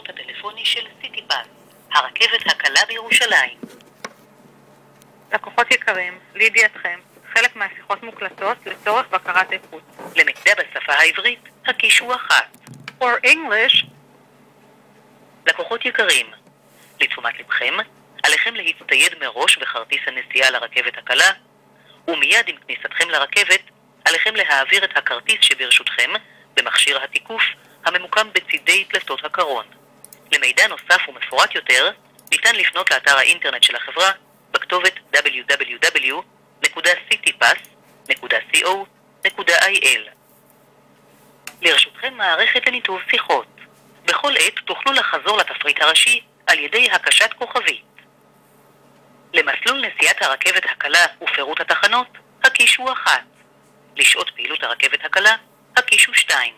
השירות הטלפוני של סיטיפס, הרכבת הקלה בירושלים. לקוחות יקרים, לידיעתכם, חלק מהשיחות מוקלטות לצורך בקרת איכות. למידע בשפה העברית, הקישו 1. For English, לקוחות יקרים, לתשומת לבכם, עליכם להצטייד מראש בכרטיס הנסיעה לרכבת הקלה, ומיד עם כניסתכם לרכבת, עליכם להעביר את הכרטיס שברשותכם במכשיר התיקוף הממוקם בצידי דלתות הקרון. למידע נוסף ומפורט יותר, ניתן לפנות לאתר האינטרנט של החברה בכתובת www.citypass.co.il. לרשותכם מערכת לניתוב שיחות. בכל עת תוכלו לחזור לתפריט הראשי על ידי הקשת כוכבית. למסלול נסיעת הרכבת הקלה ופירוט התחנות, הקישו 1. לשעות פעילות הרכבת הקלה, הקישו 2.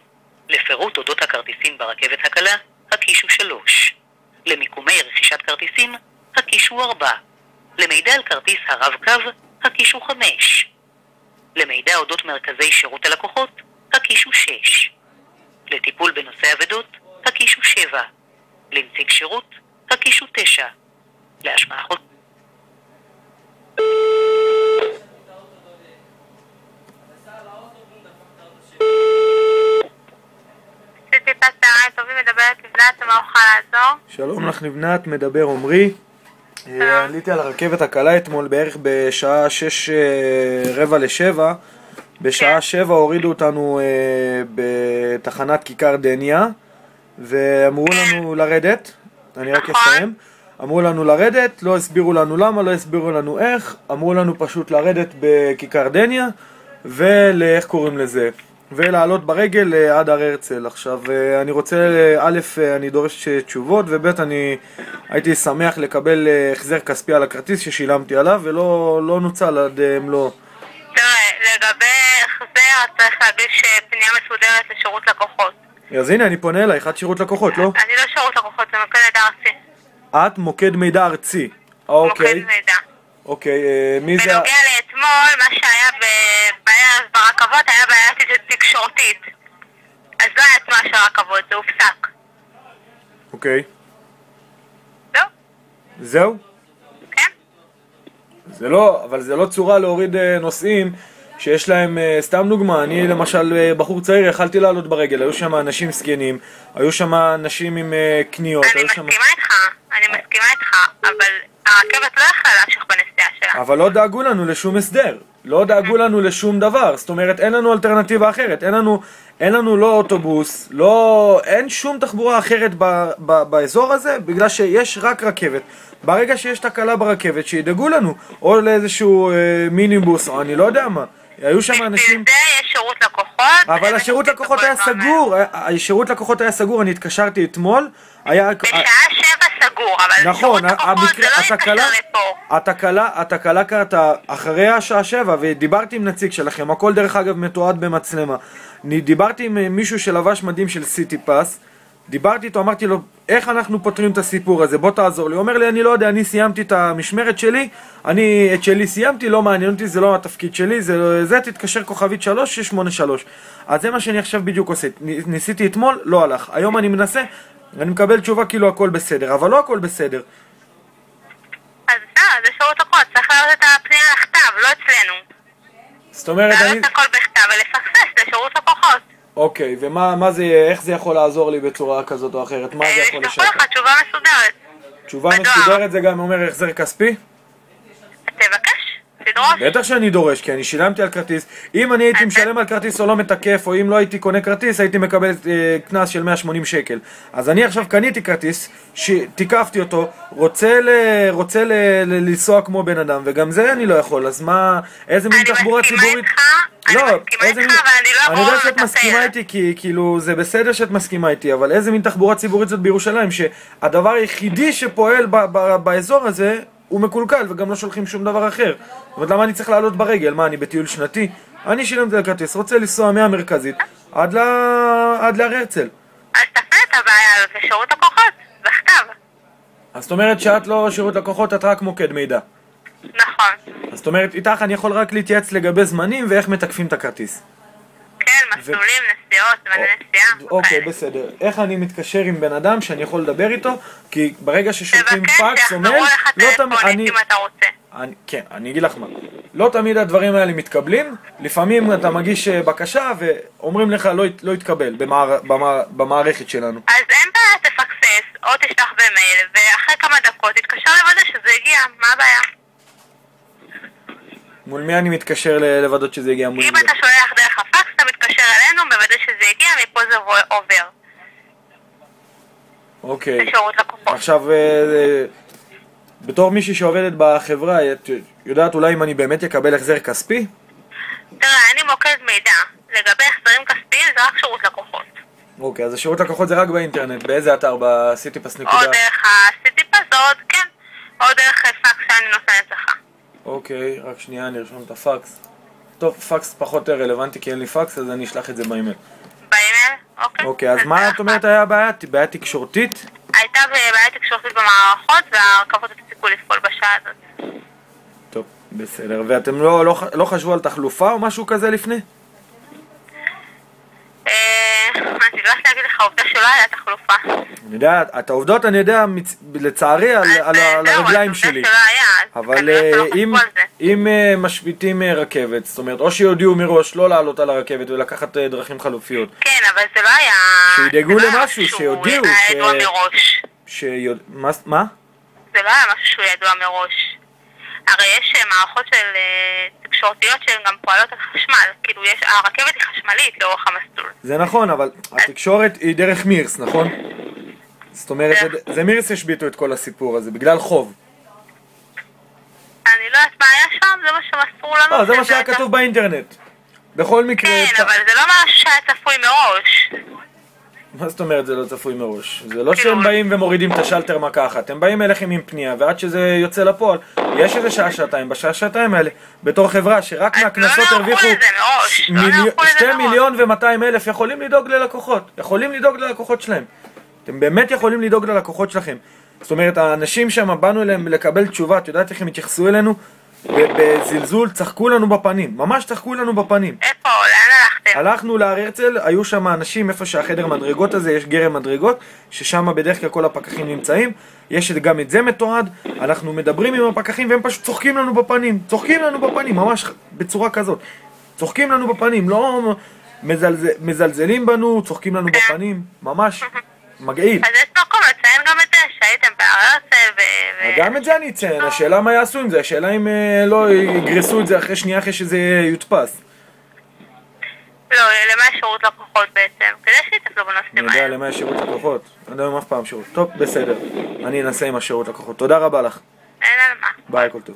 לפירוט אודות הכרטיסים ברכבת הקלה, הקישו 3. למיקומי רכישת כרטיסים, הקישו 4. למידע על כרטיס הרב-קו, הקישו 5. למידע אודות מרכזי שירות הלקוחות, הקישו 6. לטיפול בנושא אבדות, הקישו 7. לנציג שירות, הקישו 9. להשמעה חוזרת. סיטיפס, צהריים טובים, מדברת לבנת, מה אוכל לעזור? שלום לך לבנת, מדבר עומרי. עליתי על הרכבת הקלה אתמול בערך בשעה 6:45. בשעה 7 הורידו אותנו בתחנת כיכר דניה ואמרו לנו לרדת. אני רק אסיים. אמרו לנו לרדת, לא הסבירו לנו למה, לא הסבירו לנו איך. אמרו לנו פשוט לרדת בכיכר דניה ולאיך קוראים לזה, ולעלות ברגל עד הר הרצל. עכשיו אני רוצה, א', אני דורש תשובות, וב', אני הייתי שמח לקבל החזר כספי על הכרטיס ששילמתי עליו ולא נוצל עד מלוא. תראה, לגבי החזר צריך להגיש פנייה מסודרת לשירות לקוחות. אז הנה, אני פונה אלייך, את שירות לקוחות, לא? אני לא שירות לקוחות, זה מוקד מידע ארצי. את מוקד מידע ארצי. אוקיי. מוקד מידע. אוקיי, מי זה? בנוגע לאתמול, מה שהיה בערב ברכבות היה בעיה תקשורתית. אז לא היה תנועה של רכבות, זה הופסק. אוקיי. זהו? זהו? כן. זה לא, אבל זה לא צורה להוריד נוסעים שיש להם, סתם דוגמה, אני למשל בחור צעיר, יכלתי לעלות ברגל, היו שם אנשים סגנים, היו שם אנשים עם קניות. אני מסכימה איתך, אבל הרכבת לא יכלה להמשיך בנסיעה שלה. אבל לא דאגו לנו לשום הסדר, לא דאגו לנו לשום דבר, זאת אומרת אין לנו אלטרנטיבה אחרת, אין לנו לא אוטובוס, אין שום תחבורה אחרת באזור הזה, בגלל שיש רק רכבת. ברגע שיש תקלה ברכבת שידאגו לנו, או לאיזשהו מיניבוס, או אני לא יודע מה. היו שם אנשים... בזה יש שירות לקוחות. אבל השירות לקוחות היה סגור, השירות לקוחות היה סגור, אני התקשרתי אתמול, היה... בשעה 7 סגור, אבל שירות לקוחות זה לא יתקשר לפה. התקלה קרתה אחרי השעה 7, ודיברתי עם נציג שלכם, הכל דרך אגב מתועד במצלמה. דיברתי עם מישהו שלבש מדים של סיטיפס, דיברתי איתו, אמרתי לו, איך אנחנו פותרים את הסיפור הזה? בוא תעזור לי. הוא אומר לי, אני לא יודע, אני סיימתי את המשמרת שלי, את שלי סיימתי, לא מעניין אותי, זה לא התפקיד שלי, זה תתקשר כוכבית 3683. אז זה מה שאני עכשיו בדיוק עושה. ניסיתי אתמול, לא הלך. היום אני מנסה, אני מקבל תשובה כאילו הכל בסדר, אבל לא הכל בסדר. אז זה שירות לקוחות, צריך להעלות את הפנייה לכתב, לא אצלנו. זאת אומרת, להעלות הכל בכתב ולפרסס לשירות לקוחות. אוקיי, ומה זה יהיה, איך זה יכול לעזור לי בצורה כזאת או אחרת? מה זה יכול לשפר? יש לך תשובה מסודרת. תשובה מסודרת זה גם אומר החזר כספי? תבקש, תדרוש. בטח שאני דורש, כי אני שילמתי על כרטיס. אם אני הייתי משלם על כרטיס או לא מתקף, או אם לא הייתי קונה כרטיס, הייתי מקבל קנס של 180 שקל. אז אני עכשיו קניתי כרטיס, תיקפתי אותו, רוצה לנסוע כמו בן אדם, וגם זה אני לא יכול. אז מה, איזה מין תחבורה ציבורית? אני מסכימה איתך, אבל אני לא יכולה אני יודע שאת מסכימה איתי, כי כאילו זה בסדר שאת מסכימה איתי, אבל איזה מין תחבורה ציבורית זאת בירושלים, שהדבר היחידי שפועל באזור הזה הוא מקולקל, וגם לא שולחים שום דבר אחר. זאת אומרת, למה אני צריך לעלות ברגל? מה, אני בטיול שנתי? אני שילמתי על כרטיס, רוצה לנסוע מהמרכזית עד להר הרצל. אז תפנה את הבעיה הזאת לשירות לקוחות, בכתב. אז זאת אומרת שאת לא שירות לקוחות, את רק מוקד מידע. נכון. אז זאת אומרת, איתך אני יכול רק להתייעץ לגבי זמנים ואיך מתקפים את הכרטיס. כן, מסלולים, נסיעות, זמני נסיעה. אוקיי, בסדר. איך אני מתקשר עם בן אדם שאני יכול לדבר איתו? כי ברגע ששולחים פקס או מייל, לא תמיד... כן, אני אגיד לך מה. לא תמיד הדברים האלה מתקבלים. לפעמים אתה מגיש בקשה ואומרים לך לא יתקבל במערכת שלנו. אז אין בעיה, תפקסס או תשלח במייל, ואחרי כמה דקות תתקשר לוודא שזה הגיע. מה הבעיה? מול מי אני מתקשר לוודא שזה הגיע? אם אתה שולח דרך הפקס, אתה מתקשר אלינו, מוודא שזה הגיע, מפה זה עובר. אוקיי. בשירות לקוחות. עכשיו, בתור מישהי שעובדת בחברה, את יודעת אולי אם אני באמת יקבל החזר כספי? תראה, אני מוקד מידע. לגבי החזרים כספיים זה רק שירות לקוחות. אוקיי, אז השירות לקוחות זה רק באינטרנט. באיזה אתר? בסיטיפס נקודה? או דרך הסיטיפס, כן. או דרך פקס שאני נותנת לך. אוקיי, רק שנייה, אני ארשום את הפקס. טוב, פקס פחות רלוונטי כי אין לי פקס, אז אני אשלח את זה באימייל. באימייל? אוקיי. אוקיי, אז מה את אומרת היה בעיה? בעיה תקשורתית? הייתה בעיה תקשורתית במערכות, והרכבות הפסיקו לפעול בשעה הזאת. טוב, בסדר. ואתם לא חשבו על תחלופה או משהו כזה לפני? אני לא יודעת להגיד לך, העובדה שלא היה תחלופה. אני יודע, את העובדות אני יודע לצערי על הרגליים שלי. אבל אם משביתים רכבת, זאת אומרת, או שיודיעו מראש לא לעלות על הרכבת ולקחת דרכים חלופיות. כן, אבל זה לא היה... שידאגו למשהו, שיודיעו. זה היה ידוע מראש. מה? זה לא היה משהו שהוא ידוע מראש. הרי יש מערכות של תקשורתיות שהן גם פועלות על חשמל, כאילו הרכבת היא חשמלית לאורך המסלול. זה נכון, אבל התקשורת היא דרך מירס, נכון? זאת אומרת, זה מירס השביטו את כל הסיפור הזה, בגלל חוב. אני לא יודעת מה היה שם, זה מה שמסרו לנו. לא, זה מה שהיה כתוב באינטרנט. בכל מקרה... כן, אבל זה לא משהו שהיה צפוי מראש. מה זאת אומרת זה לא צפוי מראש? זה לא שהם באים ומורידים את השלטר מכה אחת, הם באים אליכם עם פנייה, ועד שזה יוצא לפועל, יש איזה שעה-שעתיים, בשעה-שעתיים האלה, בתור חברה שרק מהכנסות הרוויחו 2,200,000 יכולים לדאוג ללקוחות, שלהם. אתם באמת יכולים לדאוג ללקוחות שלכם. זאת אומרת, האנשים שם באנו אליהם לקבל תשובה, את יודעת איך הם התייחסו אלינו? בזלזול, צחקו לנו בפנים, ממש צחקו לנו בפנים. איפה? לאן הלכתם? הלכנו להר הרצל, היו שם אנשים, איפה שהחדר מדרגות הזה, יש גרם מדרגות, ששם בדרך כלל כל הפקחים נמצאים, יש גם את זה מתועד, אנחנו מדברים עם הפקחים והם פשוט צוחקים לנו בפנים, ממש בצורה כזאת. צוחקים לנו בפנים, לא מזלזלים בנו, צוחקים לנו בפנים, ממש מגעיל. אז יש מקום לציין גם את זה, שהייתם בהר הרצל גם את זה אני אציין, השאלה מה יעשו עם זה, השאלה אם לא יגרסו את זה שנייה אחרי שזה יודפס. לא, למה יש שירות לקוחות בעצם? כדי שיטפלו בנושאים האלה. אני יודע למה יש שירות לקוחות, אני יודע אם אף פעם שירות. טוב, בסדר, אני אנסה עם השירות לקוחות. תודה רבה לך. אין על מה. ביי, כל טוב.